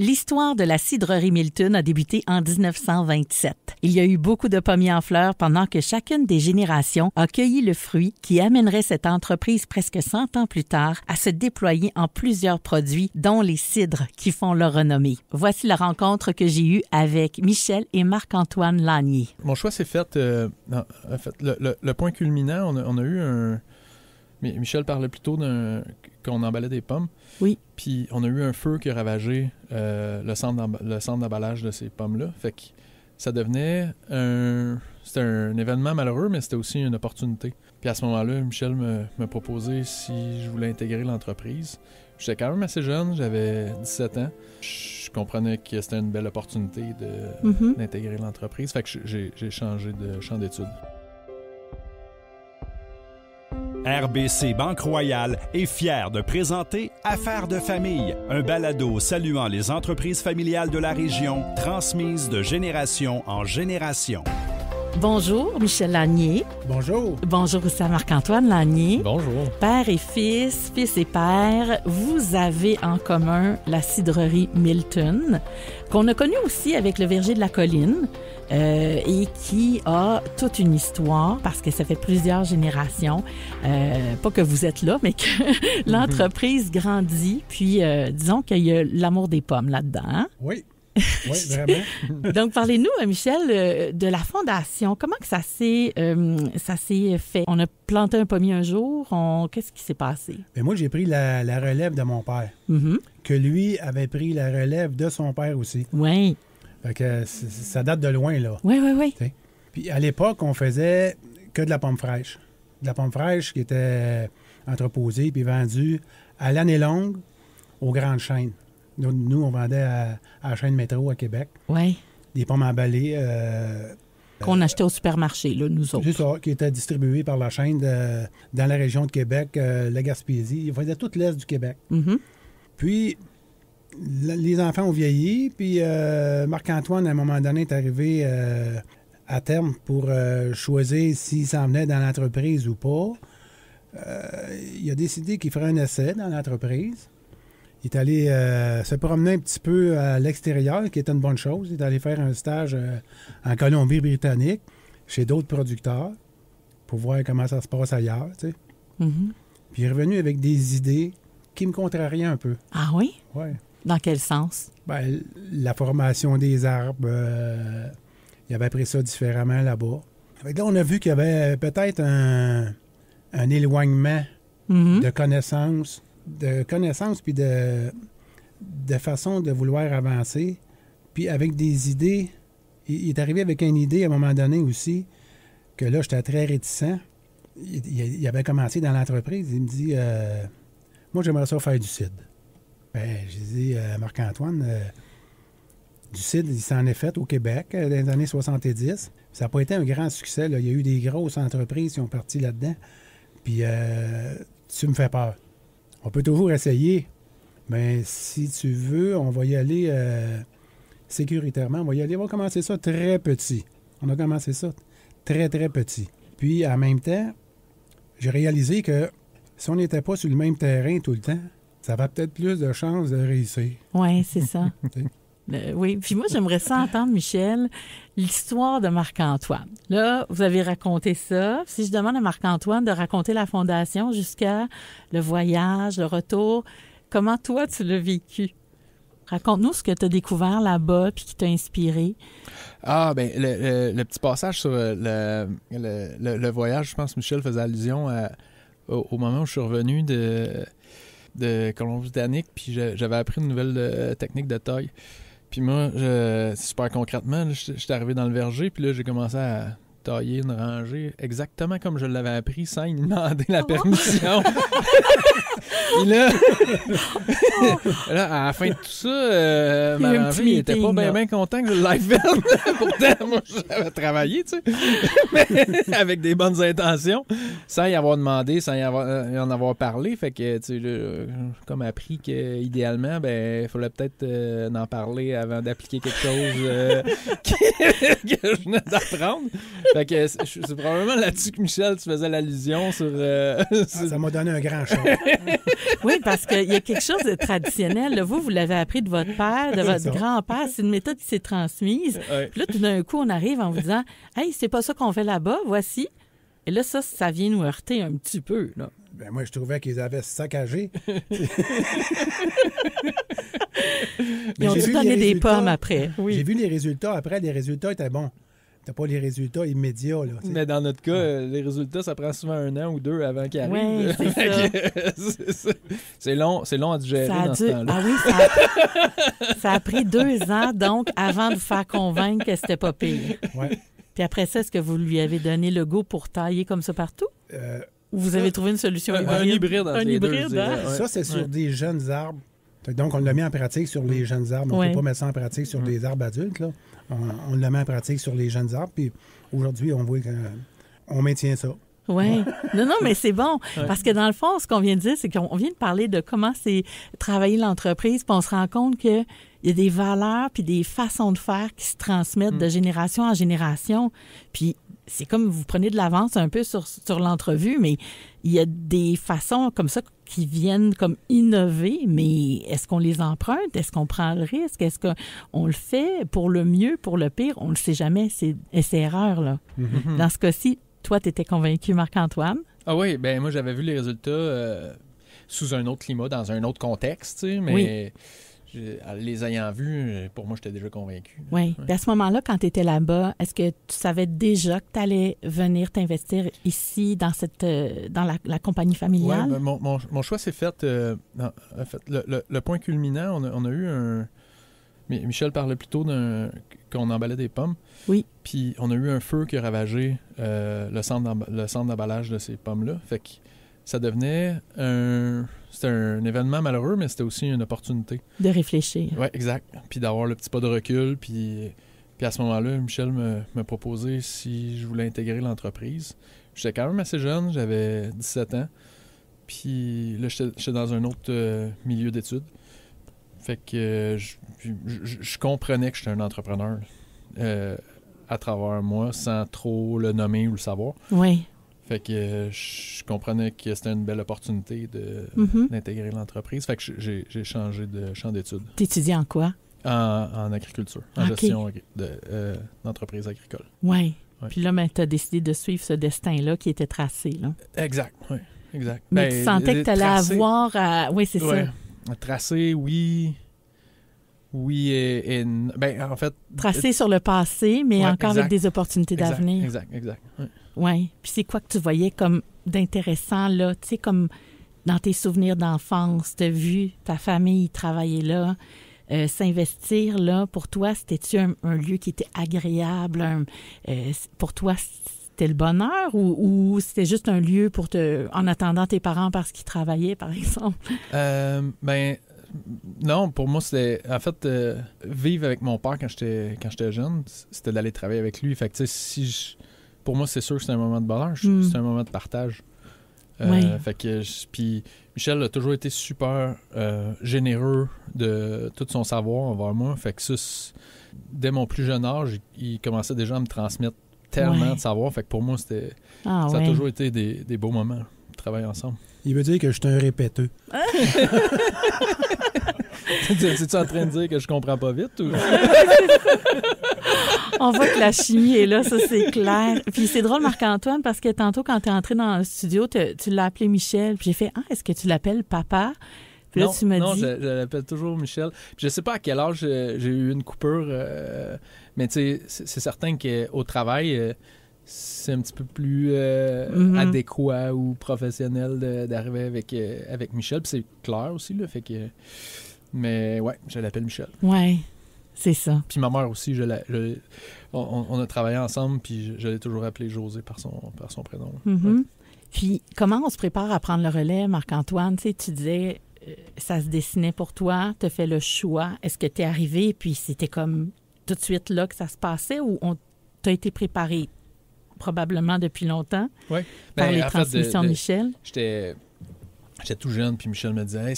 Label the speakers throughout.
Speaker 1: L'histoire de la cidrerie Milton a débuté en 1927. Il y a eu beaucoup de pommiers en fleurs pendant que chacune des générations a cueilli le fruit qui amènerait cette entreprise presque 100 ans plus tard à se déployer en plusieurs produits, dont les cidres qui font leur renommée. Voici la rencontre que j'ai eue avec Michel et Marc-Antoine Lanier.
Speaker 2: Mon choix s'est fait, le point culminant, on a eu un... Michel parlait plutôt qu'on emballait des pommes.
Speaker 1: Oui.
Speaker 2: Puis on a eu un feu qui a ravagé le centre d'emballage de ces pommes-là. Fait que ça devenait c'était un événement malheureux, mais c'était aussi une opportunité. Puis à ce moment-là, Michel me proposait si je voulais intégrer l'entreprise. J'étais quand même assez jeune, j'avais 17 ans. Je comprenais que c'était une belle opportunité d'intégrer l'entreprise. Fait que j'ai changé de champ d'études.
Speaker 3: RBC Banque Royale est fier de présenter Affaires de famille, un balado saluant les entreprises familiales de la région, transmises de génération en génération.
Speaker 1: Bonjour, Michel Lanier.
Speaker 4: Bonjour.
Speaker 1: Bonjour aussi à Marc-Antoine Lanier.
Speaker 2: Bonjour.
Speaker 1: Père et fils, fils et père, vous avez en commun la cidrerie Milton, qu'on a connue aussi avec le verger de la colline et qui a toute une histoire parce que ça fait plusieurs générations. Pas que vous êtes là, mais que l'entreprise grandit. Puis, disons qu'il y a l'amour des pommes là-dedans. Hein?
Speaker 4: Oui. Oui, vraiment.
Speaker 1: Donc, parlez-nous, Michel, de la fondation. Comment que ça s'est fait? On a planté un pommier un jour. Qu'est-ce qui s'est passé?
Speaker 4: Mais moi, j'ai pris la relève de mon père, que lui avait pris la relève de son père aussi.
Speaker 1: Oui.
Speaker 4: Fait que ça date de loin, là.
Speaker 1: Oui.
Speaker 4: T'sais. Puis à l'époque, on faisait que de la pomme fraîche. De la pomme fraîche qui était entreposée puis vendue à l'année longue aux grandes chaînes. Nous, on vendait à la chaîne Métro à Québec.
Speaker 1: Oui.
Speaker 4: Des pommes emballées.
Speaker 1: Qu'on achetait au supermarché, là, nous autres.
Speaker 4: C'est ça, qui étaient distribuées par la chaîne dans la région de Québec, la Gaspésie. Ils faisaient tout l'est du Québec. Puis, les enfants ont vieilli. Puis, Marc-Antoine, à un moment donné, est arrivé à terme pour choisir s'il s'en venait dans l'entreprise ou pas. Il a décidé qu'il ferait un essai dans l'entreprise. Il est allé se promener un petit peu à l'extérieur, qui était une bonne chose. Il est allé faire un stage en Colombie-Britannique, chez d'autres producteurs, pour voir comment ça se passe ailleurs, tu sais. Puis il est revenu avec des idées qui me contrariaient un peu.
Speaker 1: Ah oui?
Speaker 4: Oui.
Speaker 1: Dans quel sens?
Speaker 4: Ben, la formation des arbres, il avait pris ça différemment là-bas. Fait que là, on a vu qu'il y avait peut-être un éloignement de connaissances puis de façon de vouloir avancer. Puis avec des idées, il est arrivé avec une idée à un moment donné aussi, que là, j'étais très réticent. Il avait commencé dans l'entreprise, il me dit moi, j'aimerais ça faire du cidre. Ben, j'ai dit Marc-Antoine, du cidre, il s'en est fait au Québec dans les années 70. Ça n'a pas été un grand succès, là. Il y a eu des grosses entreprises qui ont parti là-dedans. Puis tu me fais peur. On peut toujours essayer, mais si tu veux, on va y aller sécuritairement. On va commencer ça très petit. On a commencé ça très, très petit. Puis, en même temps, j'ai réalisé que si on n'était pas sur le même terrain tout le temps, ça va peut-être plus de chances de réussir.
Speaker 1: Oui, c'est ça. Oui, puis moi, j'aimerais ça entendre, Michel, l'histoire de Marc-Antoine. Là, vous avez raconté ça. Si je demande à Marc-Antoine de raconter la fondation jusqu'à le voyage, le retour, comment toi, tu l'as vécu? Raconte-nous ce que tu as découvert là-bas puis qui t'a inspiré.
Speaker 2: Ah, bien, le petit passage sur le voyage, je pense que Michel faisait allusion au moment où je suis revenu de Colombie-Britannique, puis j'avais appris une nouvelle technique de taille. Puis moi, super concrètement, j'étais arrivé dans le verger, puis là, j'ai commencé à tailler une rangée exactement comme je l'avais appris, sans y demander la permission. Puis là, à la fin de tout ça, ma rangée, il était pas bien content que je l'aille faire. Pourtant, moi, j'avais travaillé, tu sais. Mais avec des bonnes intentions, sans y avoir demandé, sans y en avoir parlé. Fait que, tu sais, comme appris qu'idéalement, ben, il fallait peut-être en parler avant d'appliquer quelque chose que je venais d'apprendre. Fait que c'est probablement là-dessus que Michel, tu faisais l'allusion sur...
Speaker 4: Ça m'a donné un grand choc.
Speaker 1: Oui, parce qu'il y a quelque chose de traditionnel. Là. Vous l'avez appris de votre père, de votre grand-père. C'est une méthode qui s'est transmise.
Speaker 2: Ouais.
Speaker 1: Puis là, tout d'un coup, on arrive en vous disant « Hey, c'est pas ça qu'on fait là-bas, voici. » Et là, ça vient nous heurter un petit peu. Là.
Speaker 4: Ben, moi, je trouvais qu'ils avaient saccagé.
Speaker 1: Ils ont dû donner des pommes après. Oui.
Speaker 4: J'ai vu les résultats après. Les résultats étaient bons. T'as pas les résultats immédiats. Là,
Speaker 2: Mais dans notre cas, les résultats, ça prend souvent 1 an ou 2 avant qu'ils arrivent.
Speaker 1: Oui, c'est ça.
Speaker 2: C'est long à digérer dans ce temps-là.
Speaker 1: Ah oui, ça a pris 2 ans, donc, avant de vous faire convaincre que c'était pas pire.
Speaker 4: Ouais.
Speaker 1: Puis après ça, est-ce que vous lui avez donné le go pour tailler comme ça partout? Ou vous avez trouvé une solution hybride?
Speaker 2: Un hybride entre les deux, je dirais.
Speaker 1: hein?
Speaker 2: Ouais.
Speaker 4: Ça, c'est sur des jeunes arbres. Donc, on l'a mis en pratique sur les jeunes arbres. On ne peut pas mettre ça en pratique sur des arbres adultes. Là. On l'a mis en pratique sur les jeunes arbres. Puis aujourd'hui, on voit qu'on maintient ça.
Speaker 1: Oui. Non, mais c'est bon. Parce que dans le fond, ce qu'on vient de dire, c'est qu'on vient de parler de comment c'est travailler l'entreprise, puis on se rend compte qu'il y a des valeurs puis des façons de faire qui se transmettent de génération en génération. Puis c'est comme vous prenez de l'avance un peu sur l'entrevue, mais il y a des façons comme ça qui viennent comme innover, mais est-ce qu'on les emprunte? Est-ce qu'on prend le risque? Est-ce qu'on le fait pour le mieux, pour le pire? On ne le sait jamais. C'est erreur, là. Mm-hmm. Dans ce cas-ci, toi, tu étais convaincu, Marc-Antoine?
Speaker 2: Ah oui, ben moi, j'avais vu les résultats sous un autre climat, dans un autre contexte, tu sais, mais les ayant vus, pour moi, j'étais déjà convaincu.
Speaker 1: Oui. Ouais. À ce moment-là, quand tu étais là-bas, est-ce que tu savais déjà que tu allais venir t'investir ici, dans la compagnie familiale?
Speaker 2: Oui, ben mon choix s'est fait... en fait, le point culminant, on a eu un... Michel parlait plutôt qu'on emballait des pommes.
Speaker 1: Oui.
Speaker 2: Puis on a eu un feu qui a ravagé le centre d'emballage de ces pommes-là. Fait que ça devenait c'était un événement malheureux, mais c'était aussi une opportunité.
Speaker 1: De réfléchir.
Speaker 2: Oui, exact. Puis d'avoir le petit pas de recul. Puis à ce moment-là, Michel m'a proposé si je voulais intégrer l'entreprise. J'étais quand même assez jeune, j'avais 17 ans. Puis là, j'étais dans un autre milieu d'études. Fait que je comprenais que j'étais un entrepreneur à travers moi, sans trop le nommer ou le savoir.
Speaker 1: Oui.
Speaker 2: Fait que je comprenais que c'était une belle opportunité d'intégrer l'entreprise. Fait que j'ai changé de champ d'études.
Speaker 1: T'étudies en quoi?
Speaker 2: En agriculture, en gestion d'entreprise agricole.
Speaker 1: Oui.
Speaker 2: Ouais.
Speaker 1: Puis là, tu as décidé de suivre ce destin-là qui était tracé, là.
Speaker 2: Exact, oui. Exact.
Speaker 1: Mais tu sentais que tu allais avoir à... Oui, c'est ça.
Speaker 2: Tracé, oui. Oui et ben, en fait...
Speaker 1: Tracé sur le passé, mais encore avec des opportunités d'avenir.
Speaker 2: Exact.
Speaker 1: Oui. Puis c'est quoi que tu voyais comme d'intéressant, là? Tu sais, comme dans tes souvenirs d'enfance, tu as vu ta famille travailler là, s'investir là. Pour toi, c'était-tu un lieu qui était agréable? Pour toi, c'était le bonheur ou c'était juste un lieu pour en attendant tes parents parce qu'ils travaillaient, par exemple?
Speaker 2: Ben... Non, pour moi, c'était... En fait, vivre avec mon père quand j'étais jeune, c'était d'aller travailler avec lui. Fait que, tu sais, pour moi, c'est sûr que c'est un moment de bonheur. C'est un moment de partage. Fait que... Puis Michel a toujours été super généreux de tout son savoir envers moi. Fait que ça, dès mon plus jeune âge, il commençait déjà à me transmettre tellement de savoir. Fait que pour moi, c'était... ça a toujours été des beaux moments de travailler ensemble.
Speaker 4: Il veut dire que je suis un répéteux.
Speaker 2: C'est-tu en train de dire que je comprends pas vite? Ou...
Speaker 1: On voit que la chimie est là, ça c'est clair. Puis c'est drôle, Marc-Antoine, parce que tantôt, quand tu es entré dans le studio, tu l'as appelé Michel. Puis j'ai fait « Ah, est-ce que tu l'appelles papa? » Puis là, tu me dis...
Speaker 2: Non, je l'appelle toujours Michel. Puis je sais pas à quel âge j'ai eu une coupure, mais tu sais, c'est certain qu'au travail... c'est un petit peu plus adéquat ou professionnel d'arriver avec Michel. Puis c'est clair aussi, là, fait que... Mais ouais, je l'appelle Michel.
Speaker 1: Ouais, c'est ça.
Speaker 2: Puis ma mère aussi, on a travaillé ensemble, puis je l'ai toujours appelé José par son prénom.
Speaker 1: Mm-hmm.
Speaker 2: Ouais.
Speaker 1: Puis comment on se prépare à prendre le relais, Marc-Antoine? Tu sais, tu disais, ça se dessinait pour toi, tu as fait le choix. Est-ce que tu es arrivé, puis c'était comme tout de suite là que ça se passait, ou t'as été préparé probablement depuis longtemps par les transmissions de Michel?
Speaker 2: J'étais tout jeune, puis Michel me disait hey,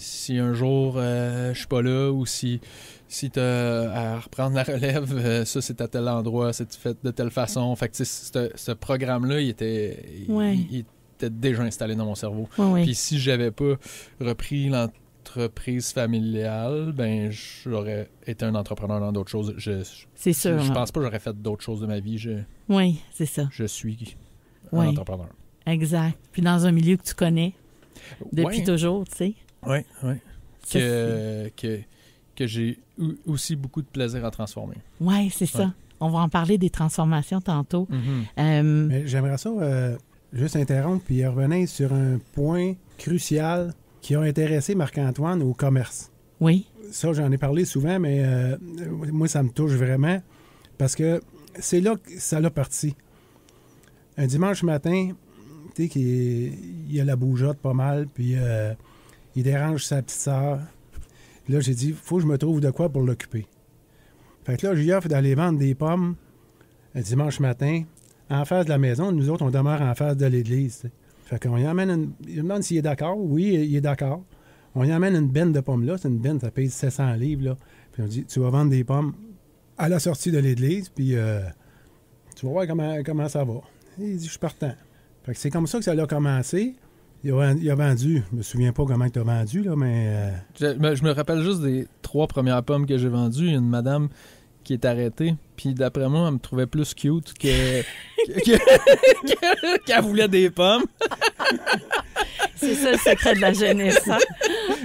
Speaker 2: si un jour je suis pas là ou si tu as à reprendre la relève, ça c'est à tel endroit, c'est fait de telle façon. Fait que ce programme-là, il était déjà installé dans mon cerveau. Puis si j'avais pas repris l'entreprise familiale, ben j'aurais été un entrepreneur dans d'autres choses.
Speaker 1: C'est sûr.
Speaker 2: Je pense pas que j'aurais fait d'autres choses de ma vie.
Speaker 1: Oui, c'est ça.
Speaker 2: Je suis un entrepreneur.
Speaker 1: Exact. Puis dans un milieu que tu connais depuis toujours, tu sais.
Speaker 2: Oui. Que j'ai aussi beaucoup de plaisir à transformer.
Speaker 1: Oui, c'est ça. On va en parler des transformations tantôt.
Speaker 4: Mais j'aimerais ça juste interrompre puis revenir sur un point crucial qui a intéressé Marc-Antoine au commerce.
Speaker 1: Oui.
Speaker 4: Ça, j'en ai parlé souvent, mais moi, ça me touche vraiment parce que c'est là que ça l'a parti. Un dimanche matin, tu sais, il y a la bougeotte pas mal, puis il dérange sa petite sœur. Là, j'ai dit, il faut que je me trouve de quoi pour l'occuper. Fait que là, je lui offre d'aller vendre des pommes un dimanche matin en face de la maison. Nous autres, on demeure en face de l'église. T'sais. Fait qu'on y emmène il demande s'il est d'accord. Oui, il est d'accord. On y emmène une benne de pommes là. C'est une benne, ça pèse 700 livres. Là. Puis on dit, tu vas vendre des pommes à la sortie de l'église, puis tu vas voir comment ça va. Et il dit, je suis partant. Fait que c'est comme ça que ça a commencé. Il a vendu, je me souviens pas comment tu as vendu, là, mais...
Speaker 2: Je me rappelle juste des 3 premières pommes que j'ai vendues. Il y a une madame qui est arrêtée, puis d'après moi, elle me trouvait plus cute qu'elle voulait des pommes.
Speaker 1: C'est ça le secret de la jeunesse, hein?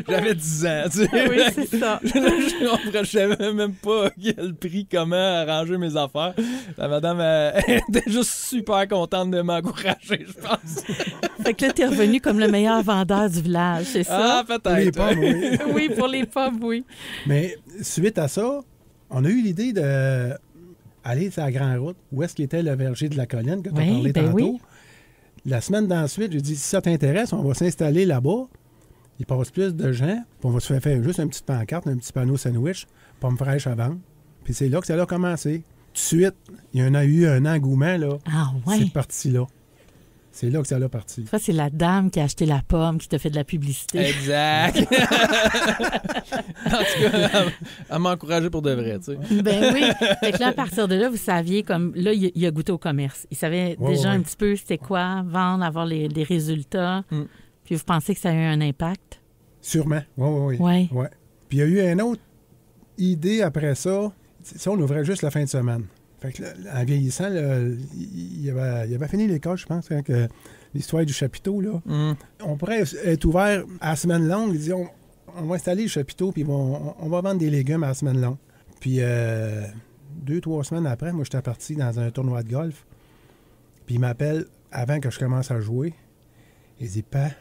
Speaker 2: J'avais 10 ans, tu sais.
Speaker 1: Oui, c'est ça.
Speaker 2: Je savais même pas quel prix, comment arranger mes affaires. La madame elle était juste super contente de m'encourager, je pense.
Speaker 1: Fait que là, t'es revenu comme le meilleur vendeur du village, c'est ça?
Speaker 2: Ah, peut-être.
Speaker 4: Pour les pommes, oui.
Speaker 1: Oui, pour les pommes, oui.
Speaker 4: Mais suite à ça, on a eu l'idée d'aller sur la Grande Route, où est-ce qu'était le verger de la colline que tu as parlé tantôt. Oui. La semaine d'ensuite, j'ai dit, si ça t'intéresse, on va s'installer là-bas. Il passe plus de gens, puis on va se faire juste une petite pancarte, un petit panneau sandwich, pommes fraîches à vendre. Puis c'est là que ça a commencé. Tout de suite, il y en a eu un engouement, là.
Speaker 1: Ah ouais?
Speaker 4: C'est parti là. C'est là que ça a parti.
Speaker 1: Ça, c'est la dame qui a acheté la pomme, qui t'a fait de la publicité.
Speaker 2: Exact. En tout cas, elle m'a encouragé pour de vrai, tu sais.
Speaker 1: Ben oui. Fait que là, à partir de là, vous saviez comme... Là, il a goûté au commerce. Il savait déjà un petit peu c'était quoi, vendre, avoir les résultats. Puis vous pensez que ça a eu un impact?
Speaker 4: Sûrement. Oui. Ouais. Puis il y a eu une autre idée après ça. Ça, on ouvrait juste la fin de semaine. Fait que là, en vieillissant, là, il avait fini l'école, je pense, quand l'histoire du chapiteau, là. On pourrait être ouvert à la semaine longue. Il dit, on va installer le chapiteau, puis on va vendre des légumes à la semaine longue. Puis 2-3 semaines après, moi, j'étais parti dans un tournoi de golf. Puis il m'appelle avant que je commence à jouer. Il dit, Pas,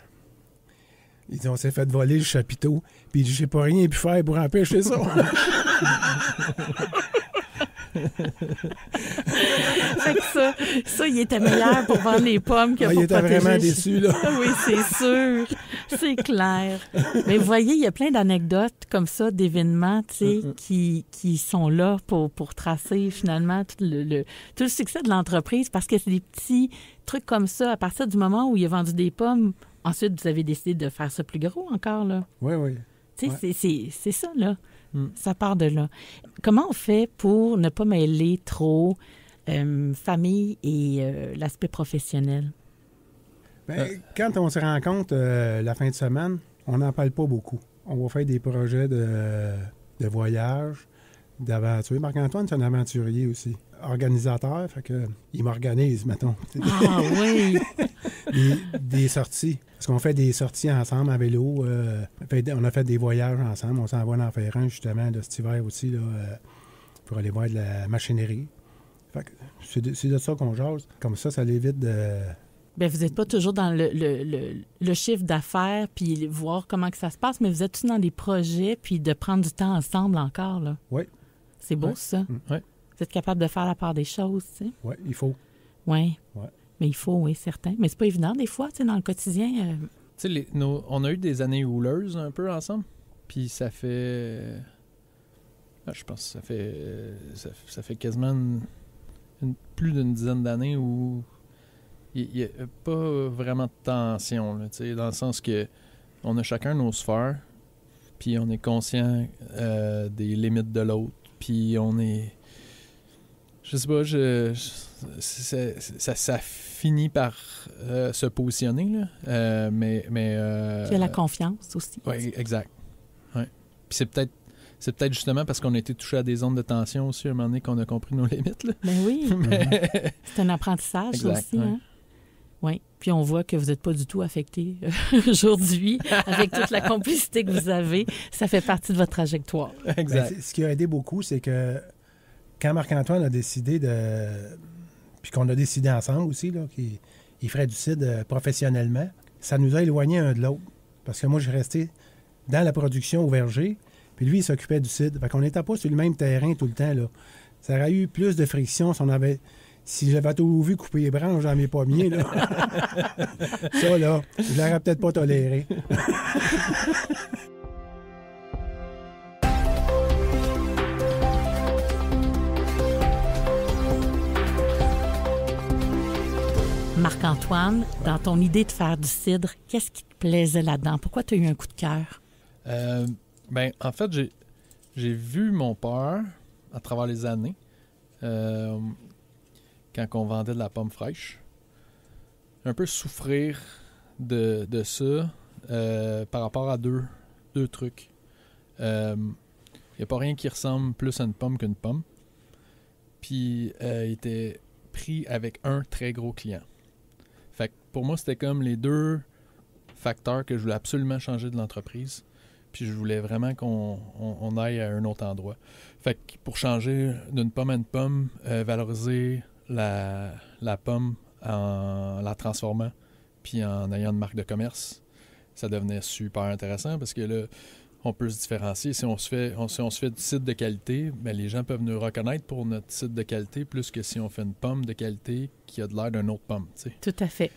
Speaker 4: il dit, on s'est fait voler le chapiteau. Puis il dit, j'ai pas rien pu faire pour empêcher ça.
Speaker 1: Fait que ça, il était meilleur pour vendre les pommes que pour
Speaker 4: il était
Speaker 1: protéger.
Speaker 4: vraiment déçu, là.
Speaker 1: Oui, c'est sûr. C'est clair. Mais vous voyez, il y a plein d'anecdotes comme ça, d'événements, tu sais, qui sont là pour tracer finalement tout le succès de l'entreprise, parce que c'est des petits trucs comme ça. À partir du moment où il a vendu des pommes, ensuite, vous avez décidé de faire ça plus gros encore, là.
Speaker 4: Oui.
Speaker 1: Tu sais, c'est ça, là. Ça part de là. Comment on fait pour ne pas mêler trop famille et l'aspect professionnel?
Speaker 4: Quand on se rencontre la fin de semaine, on n'en parle pas beaucoup. On va faire des projets de voyage, d'aventure. Marc-Antoine, c'est un aventurier aussi. Organisateur, fait que il m'organise, mettons.
Speaker 1: Ah oui!
Speaker 4: des sorties. Parce qu'on fait des sorties ensemble à vélo. On a fait des voyages ensemble. On s'en va en faire un, justement, de cet hiver aussi, là, pour aller voir de la machinerie. Fait que c'est de ça qu'on jase. Comme ça l'évite de...
Speaker 1: Bien, vous n'êtes pas toujours dans le chiffre d'affaires puis voir comment que ça se passe, mais vous êtes tous dans des projets puis de prendre du temps ensemble encore, là.
Speaker 4: Oui.
Speaker 1: C'est beau, ça.
Speaker 2: Oui.
Speaker 1: Vous êtes capable de faire la part des choses, tu sais.
Speaker 4: Oui, il faut.
Speaker 1: Oui.
Speaker 4: Ouais.
Speaker 1: Mais il faut, oui, certain. Mais c'est pas évident, des fois, tu sais, dans le quotidien.
Speaker 2: Tu sais, on a eu des années houleuses un peu ensemble. Puis ça fait... je pense que ça fait quasiment plus d'une dizaine d'années où il n'y a pas vraiment de tension, là, tu sais, dans le sens que on a chacun nos sphères. puis on est conscient des limites de l'autre, puis on est... Je sais pas, ça finit par se positionner, là. Mais
Speaker 1: il y a la confiance aussi.
Speaker 2: Oui, exact. Ouais. Puis c'est peut-être justement parce qu'on a été touché à des zones de tension aussi, à un moment donné, qu'on a compris nos limites, là.
Speaker 1: Ben oui. C'est un apprentissage,
Speaker 2: exact,
Speaker 1: aussi, hein? Oui. Puis on voit que vous n'êtes pas du tout affecté aujourd'hui avec toute la complicité que vous avez. Ça fait partie de votre trajectoire.
Speaker 2: Exact.
Speaker 4: Ben, ce qui a aidé beaucoup, c'est que quand Marc-Antoine a décidé puis qu'on a décidé ensemble aussi, là, qu'il ferait du cidre professionnellement, ça nous a éloignés un de l'autre. Parce que moi, je restais dans la production au verger, puis lui, il s'occupait du cidre. Fait qu'on n'était pas sur le même terrain tout le temps, là. Ça aurait eu plus de friction si j'avais tout vu couper les branches dans mes pommiers, là. Ça, là, je l'aurais peut-être pas toléré.
Speaker 1: Marc-Antoine, dans ton idée de faire du cidre, qu'est-ce qui te plaisait là-dedans? Pourquoi tu as eu un coup de cœur?
Speaker 2: En fait, j'ai vu mon père, à travers les années, quand on vendait de la pomme fraîche, un peu souffrir de ça par rapport à deux trucs. Il n'y a pas rien qui ressemble plus à une pomme qu'une pomme. Puis, il était pris avec un très gros client. Fait que pour moi, c'était comme les deux facteurs que je voulais absolument changer de l'entreprise. Puis je voulais vraiment qu'on aille à un autre endroit. Fait que pour changer d'une pomme à une pomme, valoriser la pomme en la transformant puis en ayant une marque de commerce, ça devenait super intéressant parce que là, on peut se différencier. Si on se fait du cidre de qualité, bien, les gens peuvent nous reconnaître pour notre cidre de qualité plus que si on fait une pomme de qualité qui a de l'air d'une autre pomme. T'sais.
Speaker 1: Tout à fait.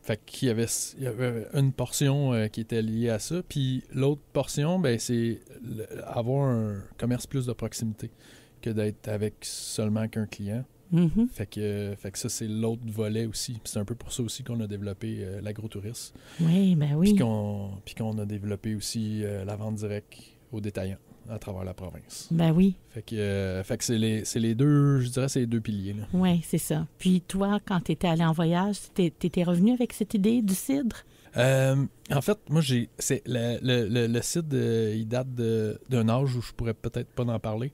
Speaker 2: Fait qu'il y avait une portion qui était liée à ça. Puis l'autre portion, ben, c'est avoir un commerce plus de proximité que d'être avec seulement qu'un client.
Speaker 1: Mm-hmm.
Speaker 2: Fait que ça, c'est l'autre volet aussi. Puis c'est un peu pour ça aussi qu'on a développé l'agrotourisme.
Speaker 1: Oui, ben oui.
Speaker 2: Puis qu'on a développé aussi la vente directe aux détaillants à travers la province.
Speaker 1: Ben oui.
Speaker 2: Fait que c'est les deux, je dirais, c'est les deux piliers.
Speaker 1: Oui, c'est ça. Puis toi, quand tu étais allé en voyage, t'étais revenu avec cette idée du cidre?
Speaker 2: En fait, moi, c'est le cidre, il date d'un âge où je pourrais peut-être pas en parler.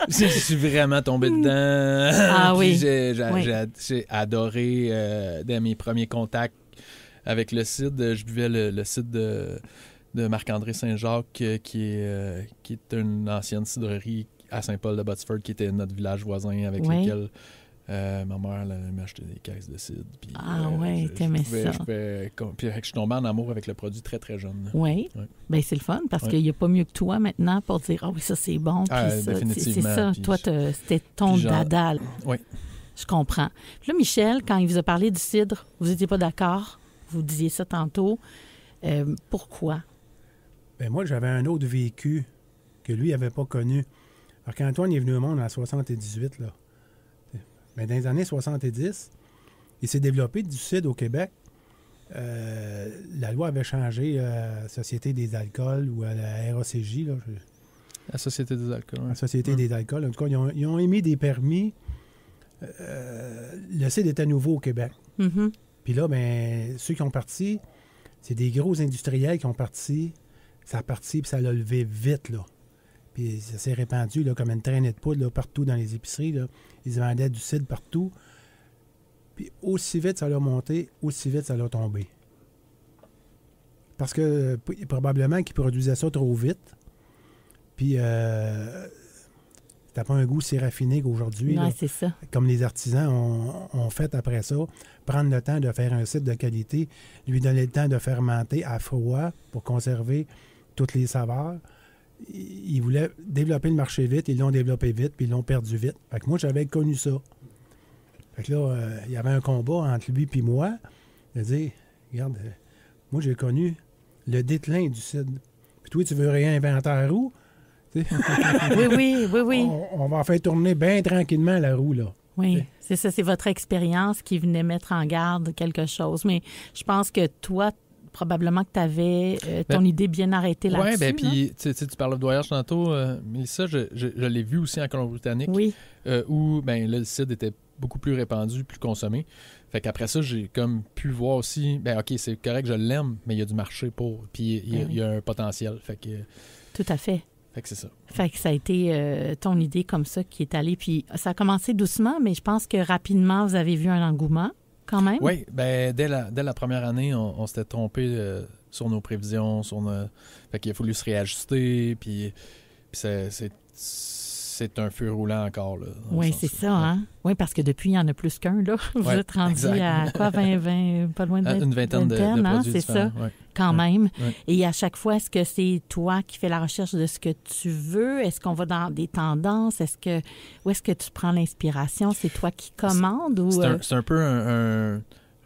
Speaker 2: Je suis vraiment tombé dedans.
Speaker 1: Ah oui.
Speaker 2: J'ai adoré dès mes premiers contacts avec le cidre. Je buvais le cidre de Marc-André Saint-Jacques, qui est une ancienne cidrerie à Saint-Paul-de-Botsford, qui était notre village voisin avec lequel ma mère m'a acheté des caisses de cidre. Puis,
Speaker 1: t'aimais ça.
Speaker 2: Puis je suis tombé en amour avec le produit très, très jeune.
Speaker 1: Oui. Ouais. Bien, c'est le fun parce qu'il n'y a pas mieux que toi maintenant pour dire « Ah oui, ça, c'est bon. »
Speaker 2: Définitivement.
Speaker 1: C'est ça. Puis, toi, c'était ton dada.
Speaker 2: Oui.
Speaker 1: Je comprends. Puis là, Michel, quand il vous a parlé du cidre, vous n'étiez pas d'accord. Vous disiez ça tantôt. Pourquoi?
Speaker 4: Bien, moi, j'avais un autre vécu que lui n'avait pas connu. Alors, quand Antoine est venu au monde en 78, là, bien, dans les années 70, il s'est développé du cidre au Québec. La loi avait changé à la Société des alcools ou à la RACJ. Là,
Speaker 2: la Société des alcools. Ouais.
Speaker 4: La Société des alcools. En tout cas, ils ont émis des permis. Le cidre était nouveau au Québec.
Speaker 1: Mm-hmm.
Speaker 4: Puis là, bien, ceux qui ont parti, c'est des gros industriels qui ont parti. Ça a parti, puis ça l'a levé vite, là. Puis ça s'est répandu là, comme une traînée de poudre là, partout dans les épiceries. Là. Ils vendaient du cidre partout. Puis aussi vite ça l'a monté, aussi vite ça l'a tombé. Parce que probablement qu'ils produisaient ça trop vite. Puis c'était pas un goût si raffiné qu'aujourd'hui.
Speaker 1: Non,
Speaker 4: là.
Speaker 1: C'est ça.
Speaker 4: Comme les artisans ont fait après ça, prendre le temps de faire un cidre de qualité, lui donner le temps de fermenter à froid pour conserver toutes les saveurs. Ils voulaient développer le marché vite, ils l'ont développé vite, puis ils l'ont perdu vite. Fait que moi, j'avais connu ça. Fait que là, il y avait un combat entre lui et moi. De dire, regarde, moi, j'ai connu le déclin du cidre. Puis toi, tu veux réinventer la roue?
Speaker 1: Oui.
Speaker 4: On va faire tourner bien tranquillement la roue, là.
Speaker 1: Oui, c'est ça, c'est votre expérience qui venait mettre en garde quelque chose. Mais je pense que toi, probablement que tu avais ton idée bien arrêtée là-dessus.
Speaker 2: Oui, bien, puis tu parlais de voyage tantôt, Mélissa, je l'ai vu aussi en Colombie-Britannique, où ben, là, le cidre était beaucoup plus répandu, plus consommé. Fait qu'après ça, j'ai comme pu voir aussi, ben OK, c'est correct, je l'aime, mais il y a du marché pour, puis il y a un potentiel. Fait que...
Speaker 1: Tout à fait.
Speaker 2: Fait que c'est ça.
Speaker 1: Fait que ça a été ton idée comme ça qui est allée. Puis ça a commencé doucement, mais je pense que rapidement, vous avez vu un engouement quand même.
Speaker 2: Oui, ben dès la première année, on s'était trompé sur nos prévisions, fait qu'il a fallu se réajuster, puis c'est un feu roulant encore. Là,
Speaker 1: oui, c'est ça. Hein? Oui, parce que depuis, il y en a plus qu'un. Là. Vous êtes rendu à quoi, 20, pas loin de 20?
Speaker 2: Une vingtaine de produits
Speaker 1: c'est ça, quand même. Et à chaque fois, est-ce que c'est toi qui fais la recherche de ce que tu veux? Est-ce qu'on va dans des tendances? Où est-ce que tu prends l'inspiration? C'est toi qui commandes?
Speaker 2: C'est un peu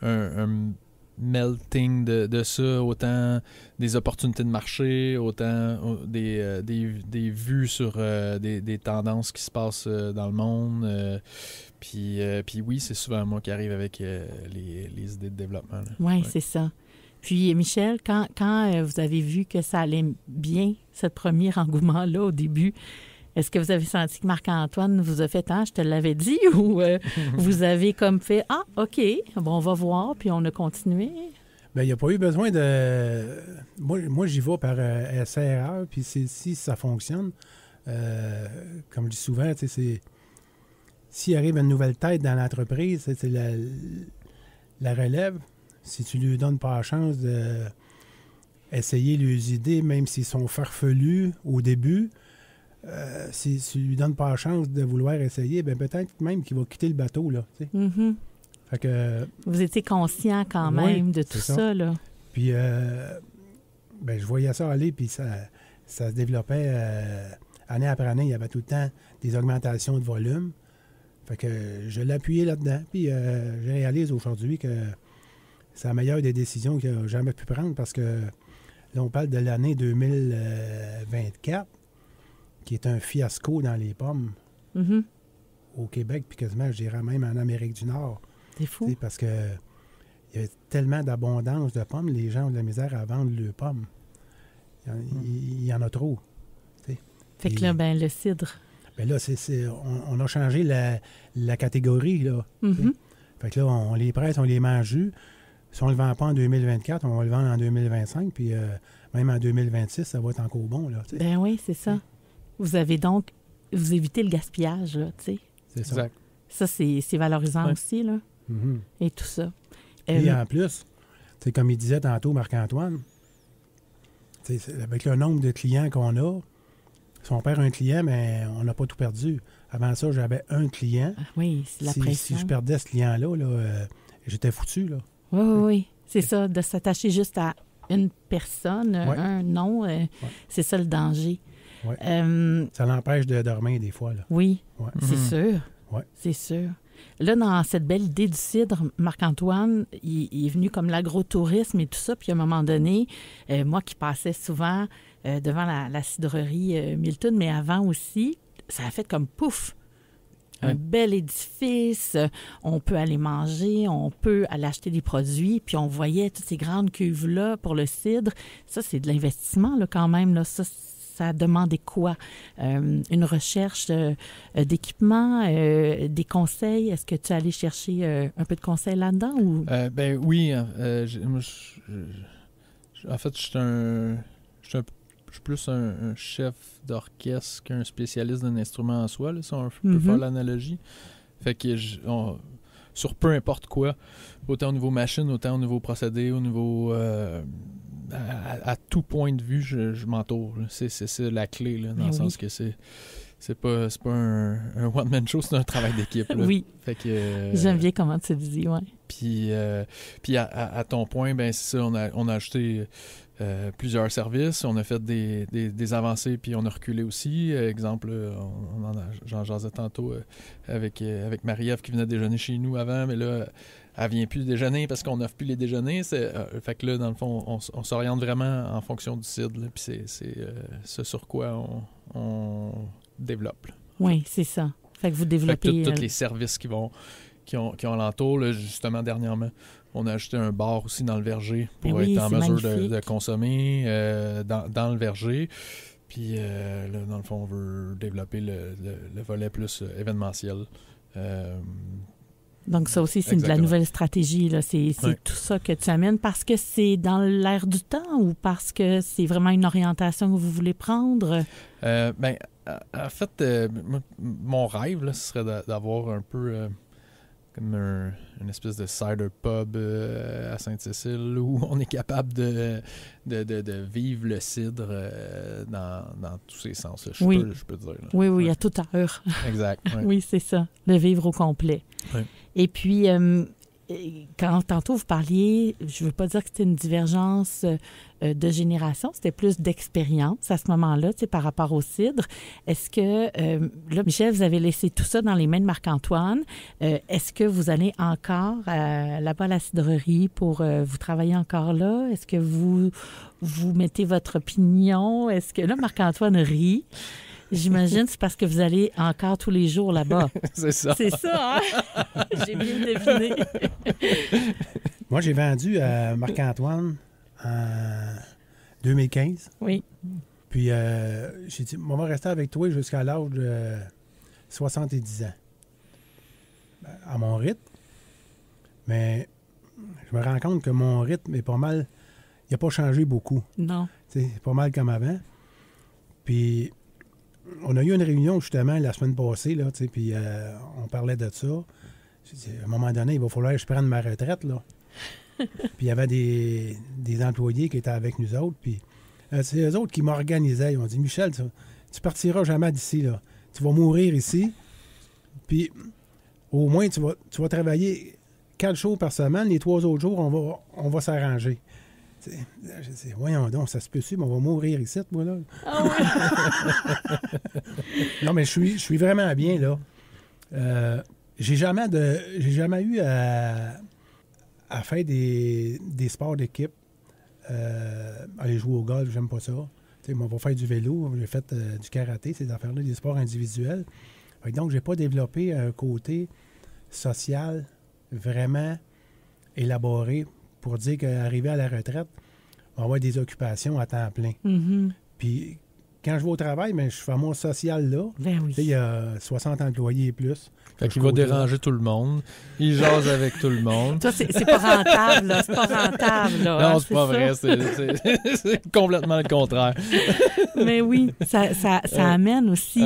Speaker 2: un melting de ça, autant des opportunités de marché, autant des vues sur des tendances qui se passent dans le monde. Puis oui, c'est souvent moi qui arrive avec les idées de développement.
Speaker 1: Oui, c'est ça. Puis Michel, quand vous avez vu que ça allait bien, ce premier engouement-là au début, est-ce que vous avez senti que Marc-Antoine vous a fait « Ah, je te l'avais dit » ou vous avez comme fait « Ah, OK, bon, on va voir », puis on a continué?
Speaker 4: Bien, il n'y a pas eu besoin de... Moi j'y vais par essai-erreur, puis si ça fonctionne, comme je dis souvent, c'est... S'il arrive une nouvelle tête dans l'entreprise, c'est la relève. Si tu lui donnes pas la chance d'essayer les idées, même s'ils sont farfelus au début, si tu lui donnes pas la chance de vouloir essayer, bien peut-être même qu'il va quitter le bateau, là.
Speaker 1: Mm-hmm.
Speaker 4: Fait que,
Speaker 1: vous étiez conscient quand même de tout ça, là.
Speaker 4: Puis, ben, je voyais ça aller, puis ça se développait année après année. Il y avait tout le temps des augmentations de volume. Fait que je l'ai appuyé là-dedans. Puis, je réalise aujourd'hui que c'est la meilleure des décisions qu'il n'a jamais pu prendre parce que là, on parle de l'année 2024, qui est un fiasco dans les pommes au Québec, puis quasiment, je dirais même en Amérique du Nord.
Speaker 1: C'est fou.
Speaker 4: Parce que il y a tellement d'abondance de pommes, les gens ont de la misère à vendre leurs pommes. Il y en a trop. T'sais.
Speaker 1: Fait que là, ben, le cidre.
Speaker 4: Ben là, on a changé la catégorie, là. Fait que là, on les presse, on les mange jus. Si on ne le vend pas en 2024, on va le vendre en 2025, puis même en 2026, ça va être encore bon, là. T'sais.
Speaker 1: Ben oui, c'est ça. Vous avez donc... Vous évitez le gaspillage, là, tu sais.
Speaker 4: C'est ça.
Speaker 1: Exact. Ça, c'est valorisant aussi, là. Et tout ça.
Speaker 4: Et en plus, comme il disait tantôt Marc-Antoine, avec le nombre de clients qu'on a, si on perd un client, mais on n'a pas tout perdu. Avant ça, j'avais un client.
Speaker 1: Ah oui, c'est la pression.
Speaker 4: Si je perdais ce client-là, j'étais foutu, là.
Speaker 1: Oui. C'est ça, de s'attacher juste à une personne, un nom, c'est ça le danger.
Speaker 4: Ouais. Ça l'empêche de dormir des fois, là.
Speaker 1: Oui, c'est sûr.
Speaker 4: Ouais.
Speaker 1: C'est sûr. Là, dans cette belle idée du cidre, Marc-Antoine, il est venu comme l'agrotourisme et tout ça. Puis à un moment donné, moi qui passais souvent devant la cidrerie Milton, mais avant aussi, ça a fait comme pouf! Un bel édifice, on peut aller manger, on peut aller acheter des produits, puis on voyait toutes ces grandes cuves-là pour le cidre. Ça, c'est de l'investissement là, quand même. Là. Ça demandait quoi? Une recherche d'équipement, des conseils? Est-ce que tu es allé chercher un peu de conseils là-dedans? Ou...
Speaker 2: Ben oui. En fait, je suis plus un chef d'orchestre qu'un spécialiste d'un instrument en soi, là, si on peut faire l'analogie. Fait que sur peu importe quoi, autant au niveau machine, autant au niveau procédé, au niveau... à tout point de vue, je m'entoure. C'est la clé, là, dans le sens que c'est pas un one-man show, c'est un travail d'équipe. Là.
Speaker 1: Oui.
Speaker 2: Fait que,
Speaker 1: j'aime bien comment tu le dis, oui.
Speaker 2: Puis à ton point, ben c'est ça, on a acheté plusieurs services, on a fait des avancées, puis on a reculé aussi. Exemple, j'en jasais tantôt avec Marie-Ève qui venait déjeuner chez nous avant, mais là, elle vient plus déjeuner parce qu'on n'offre plus les déjeuners. Fait que là, dans le fond, on s'oriente vraiment en fonction du cidre, là, puis c'est ce sur quoi on développe. Là.
Speaker 1: Oui, c'est ça. Fait que vous développez...
Speaker 2: Fait que tous les services qui ont alentour, là, justement, dernièrement, On a acheté un bar aussi dans le verger pour
Speaker 1: oui,
Speaker 2: être en mesure
Speaker 1: magnifique.
Speaker 2: de consommer dans le verger. Puis là, dans le fond, on veut développer le volet plus événementiel.
Speaker 1: Donc, ça aussi, c'est de la
Speaker 2: Exactement.
Speaker 1: nouvelle stratégie. Là. C'est tout ça que tu amènes parce que c'est dans l'air du temps ou parce que c'est vraiment une orientation que vous voulez prendre?
Speaker 2: En fait, mon rêve, là, ce serait d'avoir un peu comme une espèce de cider pub à Sainte-Cécile où on est capable de vivre le cidre dans tous ses sens. Là, je peux dire. Là.
Speaker 1: Oui, à toute heure.
Speaker 2: Exact. Ouais.
Speaker 1: Oui, c'est ça. Le vivre au complet.
Speaker 2: Oui.
Speaker 1: Et puis, quand tantôt vous parliez, je ne veux pas dire que c'était une divergence de génération, c'était plus d'expérience à ce moment-là, tu sais, par rapport au cidre. Est-ce que, là, Michel, vous avez laissé tout ça dans les mains de Marc-Antoine. Est-ce que vous allez encore là-bas à la cidrerie pour vous travailler encore là? Est-ce que vous mettez votre opinion? Est-ce que, là, Marc-Antoine rit. J'imagine c'est parce que vous allez encore tous les jours là-bas.
Speaker 2: C'est ça.
Speaker 1: C'est ça, hein? J'ai bien deviné.
Speaker 4: Moi, j'ai vendu à Marc-Antoine en 2015.
Speaker 1: Oui.
Speaker 4: Puis, j'ai dit, on va rester avec toi jusqu'à l'âge de 70 ans. À mon rythme. Mais je me rends compte que mon rythme est pas mal... Il n'a pas changé beaucoup.
Speaker 1: Non.
Speaker 4: C'est pas mal comme avant. Puis... On a eu une réunion, justement, la semaine passée, là, puis on parlait de ça. J'ai dit, à un moment donné, il va falloir que je prenne ma retraite, là. Puis il y avait des employés qui étaient avec nous autres, puis c'est eux autres qui m'organisaient. Ils m'ont dit, Michel, tu partiras jamais d'ici, là. Tu vas mourir ici, puis au moins, tu vas travailler 4 jours par semaine. Les 3 autres jours, on va s'arranger. Je dis, voyons donc, ça se peut-tu, mais on va mourir ici, moi, là.
Speaker 1: Ah ouais.
Speaker 4: Non, mais je suis vraiment bien, là. J'ai jamais eu à faire des sports d'équipe. Aller jouer au golf, j'aime pas ça. Moi, on va faire du vélo, j'ai fait du karaté, ces affaires-là, des sports individuels. Donc, j'ai pas développé un côté social vraiment élaboré pour dire qu'arrivé à la retraite, on va avoir des occupations à temps plein.
Speaker 1: Mm-hmm.
Speaker 4: Puis, quand je vais au travail, je fais mon social là.
Speaker 1: Ben oui.
Speaker 4: Il y a 60 employés et plus.
Speaker 2: Fait qu'il va déranger tout le monde. Il jase avec tout le monde.
Speaker 1: Toi, c'est pas rentable, là. C'est pas rentable, là.
Speaker 2: Non, c'est pas vrai. C'est complètement le contraire.
Speaker 1: Mais oui, ça amène aussi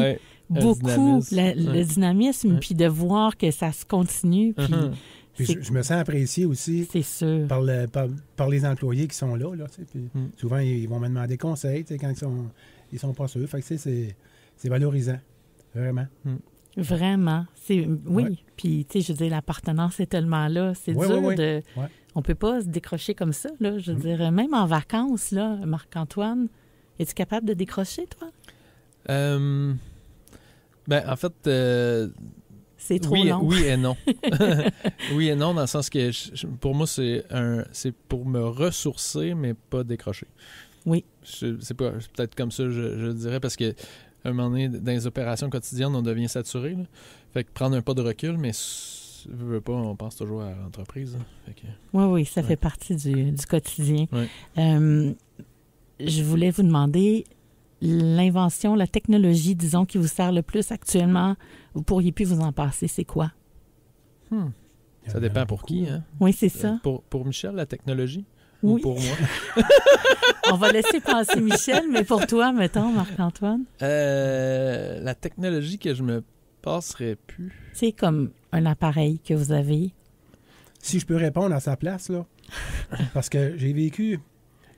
Speaker 1: beaucoup le dynamisme, puis de voir que ça se continue. Puis
Speaker 4: je me sens apprécié aussi par les employés qui sont là. Puis souvent, ils vont me demander conseil quand ils sont pas sûrs. Fait que c'est valorisant, vraiment.
Speaker 1: Vraiment. Oui. Puis, tu sais, je veux dire, l'appartenance est tellement là. C'est dur de...
Speaker 4: Ouais.
Speaker 1: On peut pas se décrocher comme ça, là. Je veux dire, même en vacances, là, Marc-Antoine, es-tu capable de décrocher, toi?
Speaker 2: En fait...
Speaker 1: c'est trop long.
Speaker 2: Oui et non. Oui et non, dans le sens que pour moi, c'est pour me ressourcer, mais pas décrocher. Oui. C'est peut-être comme ça, je dirais, parce que à un moment donné, dans les opérations quotidiennes, on devient saturé. Là. Fait que prendre un pas de recul, mais veut pas, on pense toujours à l'entreprise.
Speaker 1: Oui, ça fait partie du quotidien.
Speaker 2: Oui.
Speaker 1: Je voulais vous demander l'invention, la technologie, disons, qui vous sert le plus actuellement. Vous pourriez plus vous en passer, c'est quoi?
Speaker 2: Ça dépend pour qui, hein?
Speaker 1: Oui, c'est ça.
Speaker 2: Pour Michel, la technologie?
Speaker 1: Oui.
Speaker 2: Ou pour moi?
Speaker 1: On va laisser passer Michel, mais pour toi, mettons, Marc-Antoine?
Speaker 2: La technologie que je me passerais plus.
Speaker 1: C'est comme un appareil que vous avez.
Speaker 4: Si je peux répondre à sa place, là, parce que j'ai vécu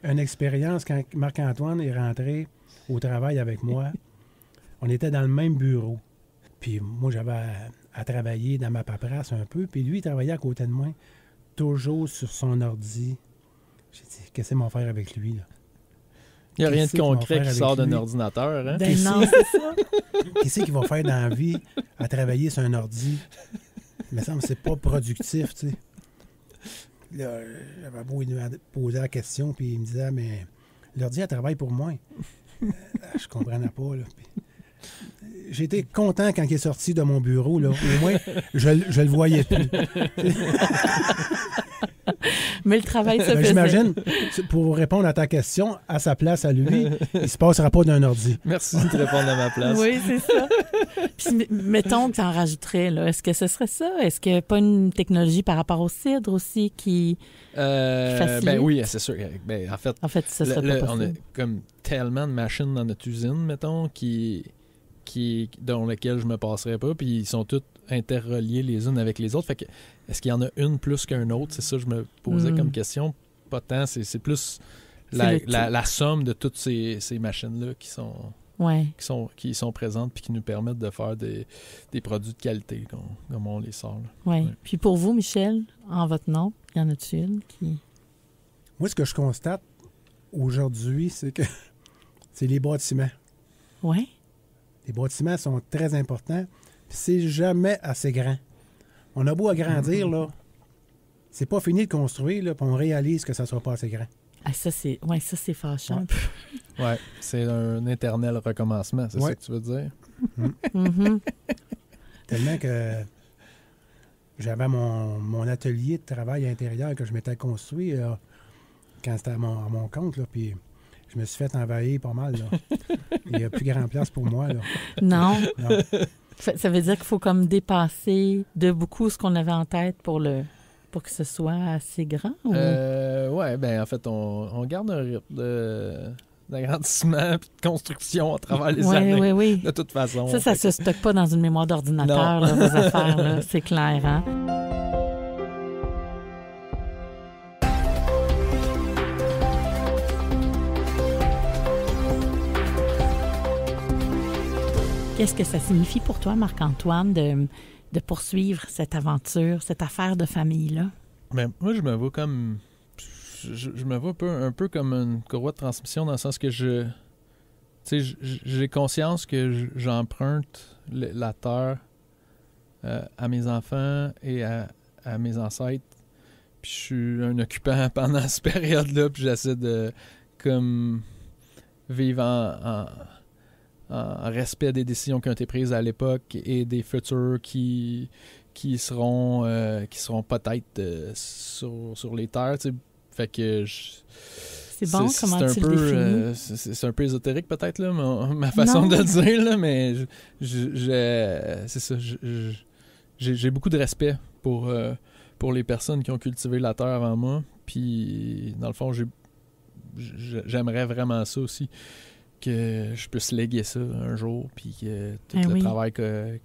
Speaker 4: une expérience quand Marc-Antoine est rentré au travail avec moi. On était dans le même bureau. Puis moi, j'avais à travailler dans ma paperasse un peu. Puis lui, il travaillait à côté de moi, toujours sur son ordi. J'ai dit, qu'est-ce qu'on va faire avec lui, là?
Speaker 2: Il n'y a rien de concret qui sort d'un ordinateur, hein?
Speaker 1: Ben non, c'est ça.
Speaker 4: Qu'est-ce qu'il va faire dans la vie à travailler sur un ordi? Il me semble que c'est pas productif, tu sais. Là, j'avais beau lui poser la question, puis il me disait, mais l'ordi, elle travaille pour moi. Je comprenais pas, là. J'ai été content quand il est sorti de mon bureau, là. Au moins, je le voyais plus.
Speaker 1: Mais le travail se faisait.
Speaker 4: J'imagine, pour répondre à ta question, à sa place, à lui, il se passera pas d'un ordi.
Speaker 2: Merci de répondre à ma place.
Speaker 1: Oui, c'est ça. Puis, mettons que tu en rajouterais, là. Est-ce que ce serait ça? Est-ce qu'il n'y a pas une technologie par rapport au cidre aussi qui facilite?
Speaker 2: Ben oui, c'est sûr. Ben, en fait,
Speaker 1: ce serait pas
Speaker 2: on
Speaker 1: possible.
Speaker 2: a comme tellement de machines dans notre usine, mettons, dont lesquelles je me passerais pas, puis ils sont toutes interreliées les unes avec les autres. Fait que, est-ce qu'il y en a une plus qu'un autre? C'est ça que je me posais comme question. Pas tant, c'est plus la somme de toutes ces machines-là qui sont présentes puis qui nous permettent de faire des produits de qualité comme on les sort.
Speaker 1: Oui. Ouais. Puis pour vous, Michel, en votre nom, y en a-tu une qui...
Speaker 4: Moi, ce que je constate aujourd'hui, c'est que c'est les bâtiments.
Speaker 1: Oui.
Speaker 4: Les bâtiments sont très importants, puis c'est jamais assez grand. On a beau agrandir, là, c'est pas fini de construire, là, puis on réalise que ça ne soit pas assez grand.
Speaker 1: Ah, ça, c'est fâchant.
Speaker 2: Oui, c'est un éternel recommencement, c'est ça que tu veux dire?
Speaker 4: Tellement que j'avais mon atelier de travail intérieur que je m'étais construit quand c'était à mon compte, là, puis je me suis fait envahir pas mal. Là. Il n'y a plus grand place pour moi. Là.
Speaker 1: Non. Ça veut dire qu'il faut comme dépasser de beaucoup ce qu'on avait en tête pour que ce soit assez grand? Ou...
Speaker 2: Oui, ben en fait, on garde un rythme d'agrandissement et de construction à travers les années. Oui. De toute façon.
Speaker 1: Ça se stocke pas dans une mémoire d'ordinateur, là, vos affaires, là, c'est clair, hein? Qu'est-ce que ça signifie pour toi, Marc-Antoine, de poursuivre cette aventure, cette affaire de famille-là?
Speaker 2: Ben, moi, je me vois comme... Je me vois un peu comme une courroie de transmission dans le sens que j'ai conscience que j'emprunte la terre à mes enfants et à mes ancêtres. Puis je suis un occupant pendant cette période-là, puis j'essaie de comme vivre en respect des décisions qui ont été prises à l'époque et des futurs qui seront peut-être sur les terres, tu sais. Fait que
Speaker 1: c'est bon, comment tu le définis?
Speaker 2: C'est un peu ésotérique peut-être, là, ma façon de le dire, là, mais c'est ça. J'ai beaucoup de respect pour les personnes qui ont cultivé la terre avant moi. Puis, dans le fond, j'aimerais vraiment ça aussi, que je puisse léguer ça un jour, puis que tout le travail que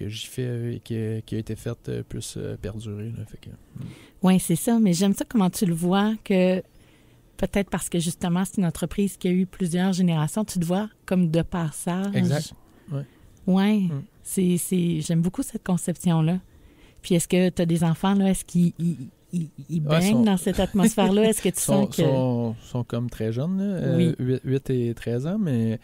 Speaker 2: j'y fais et qui a été fait puisse perdurer. Là, fait que...
Speaker 1: Oui, c'est ça, mais j'aime ça comment tu le vois, que peut-être parce que justement, c'est une entreprise qui a eu plusieurs générations, tu te vois comme de passage.
Speaker 2: Exact, oui.
Speaker 1: Oui, j'aime beaucoup cette conception-là. Puis est-ce que tu as des enfants, là, est-ce qu'ils baignent dans cette atmosphère-là? Est-ce que tu sens que...
Speaker 2: sont comme très jeunes, là, 8 et 13 ans, mais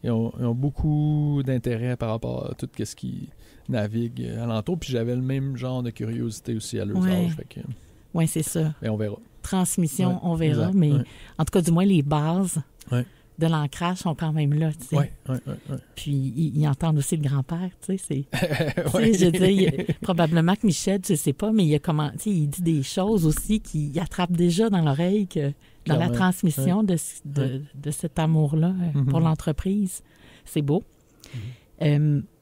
Speaker 2: ils ont beaucoup d'intérêt par rapport à tout ce qui navigue alentour. Puis j'avais le même genre de curiosité aussi à leur âge.
Speaker 1: Oui, c'est ça.
Speaker 2: Mais on verra.
Speaker 1: Transmission, on verra, mais en tout cas, du moins, les bases de l'ancrage sont quand même là, tu sais.
Speaker 2: Oui.
Speaker 1: Puis, ils entendent aussi le grand-père, tu sais, je veux dire, probablement que Michel, je sais pas, mais il dit des choses aussi qui attrapent déjà dans l'oreille que dans la transmission de cet amour-là pour l'entreprise. C'est beau.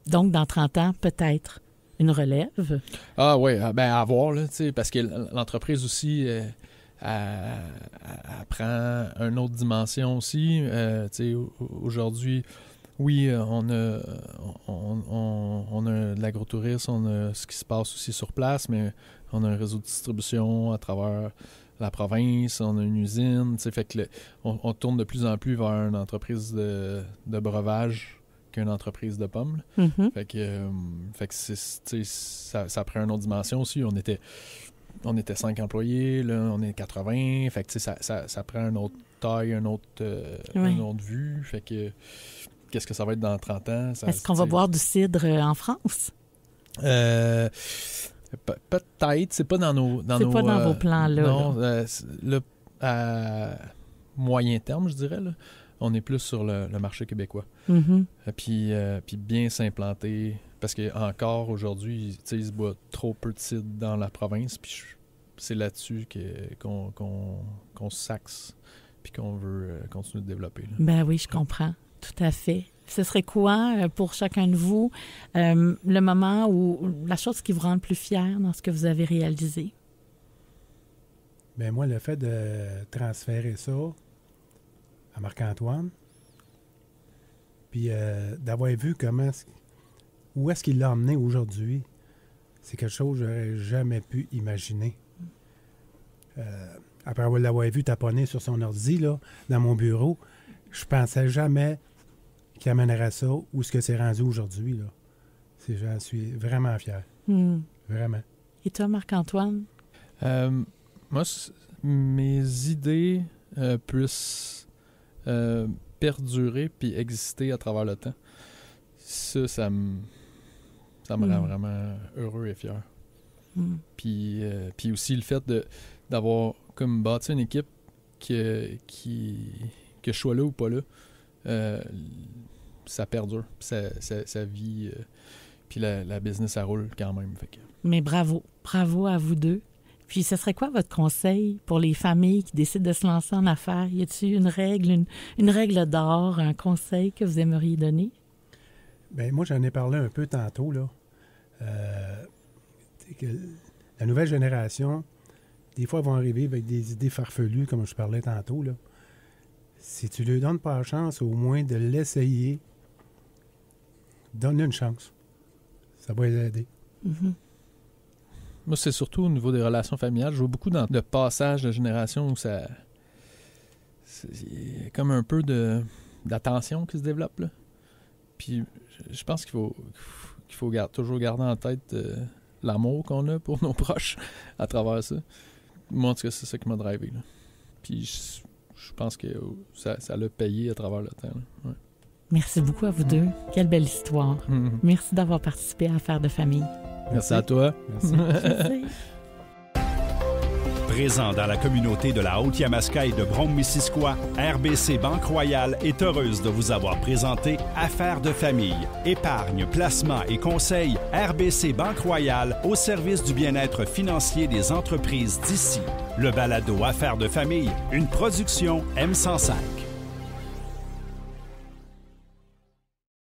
Speaker 1: Donc, dans 30 ans, peut-être une relève.
Speaker 2: Ah oui, à voir, là, tu sais, parce que l'entreprise aussi... elle prend une autre dimension aussi. Aujourd'hui, oui, on a de l'agrotourisme, on a ce qui se passe aussi sur place, mais on a un réseau de distribution à travers la province, on a une usine, fait que on tourne de plus en plus vers une entreprise de breuvage qu'une entreprise de pommes. Fait que ça prend une autre dimension aussi. On était 5 employés, là, on est 80. Fait que ça prend une autre taille, une autre vue. Fait que qu'est-ce que ça va être dans 30 ans?
Speaker 1: Est-ce qu'on va boire du cidre en France?
Speaker 2: Peut-être. C'est pas dans nos...
Speaker 1: pas dans vos plans, là.
Speaker 2: Non, là, à moyen terme, je dirais, là, on est plus sur le marché québécois. Puis bien s'implanter... Parce qu'encore aujourd'hui, ils se boivent trop peu de cidre dans la province. Puis c'est là-dessus qu'on s'axe puis qu'on veut continuer de développer. Là.
Speaker 1: Ben oui, je comprends. Tout à fait. Ce serait quoi, pour chacun de vous, le moment où la chose qui vous rend le plus fier dans ce que vous avez réalisé?
Speaker 4: Bien, moi, le fait de transférer ça à Marc-Antoine, puis d'avoir vu où est-ce qu'il l'a emmené aujourd'hui, c'est quelque chose que j'aurais jamais pu imaginer. Après l'avoir vu taponner sur son ordi, là, dans mon bureau, je pensais jamais qu'il amènerait ça où est-ce que c'est rendu aujourd'hui, là. J'en suis vraiment fier. Vraiment.
Speaker 1: Et toi, Marc-Antoine?
Speaker 2: Moi, mes idées puissent perdurer puis exister à travers le temps. Ça me rend vraiment heureux et fier. Puis aussi le fait d'avoir comme bâti une équipe que je sois là ou pas là, ça perdure, ça vit, puis la business, ça roule quand même. Fait que...
Speaker 1: Mais bravo à vous deux. Puis ce serait quoi votre conseil pour les familles qui décident de se lancer en affaires? Y a-t-il une règle d'or, un conseil que vous aimeriez donner?
Speaker 4: Bien, moi, j'en ai parlé un peu tantôt, là. Que la nouvelle génération, des fois, vont arriver avec des idées farfelues, comme je parlais tantôt, là. Si tu lui donnes pas la chance, au moins de l'essayer, donne-lui une chance. Ça va les aider.
Speaker 2: Moi, c'est surtout au niveau des relations familiales. Je vois beaucoup dans le passage de génération où c'est comme un peu d'attention qui se développe, là. Puis je pense qu'il faut toujours garder en tête l'amour qu'on a pour nos proches à travers ça. Moi, en tout cas, c'est ça qui m'a drivé, là. Puis je pense que ça l'a payé à travers le temps. Ouais.
Speaker 1: Merci beaucoup à vous deux. Quelle belle histoire. Merci d'avoir participé à Affaires de famille.
Speaker 2: Merci à toi.
Speaker 4: Merci.
Speaker 3: Présent dans la communauté de la Haute-Yamaska et de Brome-Missisquoi, RBC Banque Royale est heureuse de vous avoir présenté Affaires de famille. Épargne, placement et conseils, RBC Banque Royale au service du bien-être financier des entreprises d'ici. Le balado Affaires de famille, une production M105.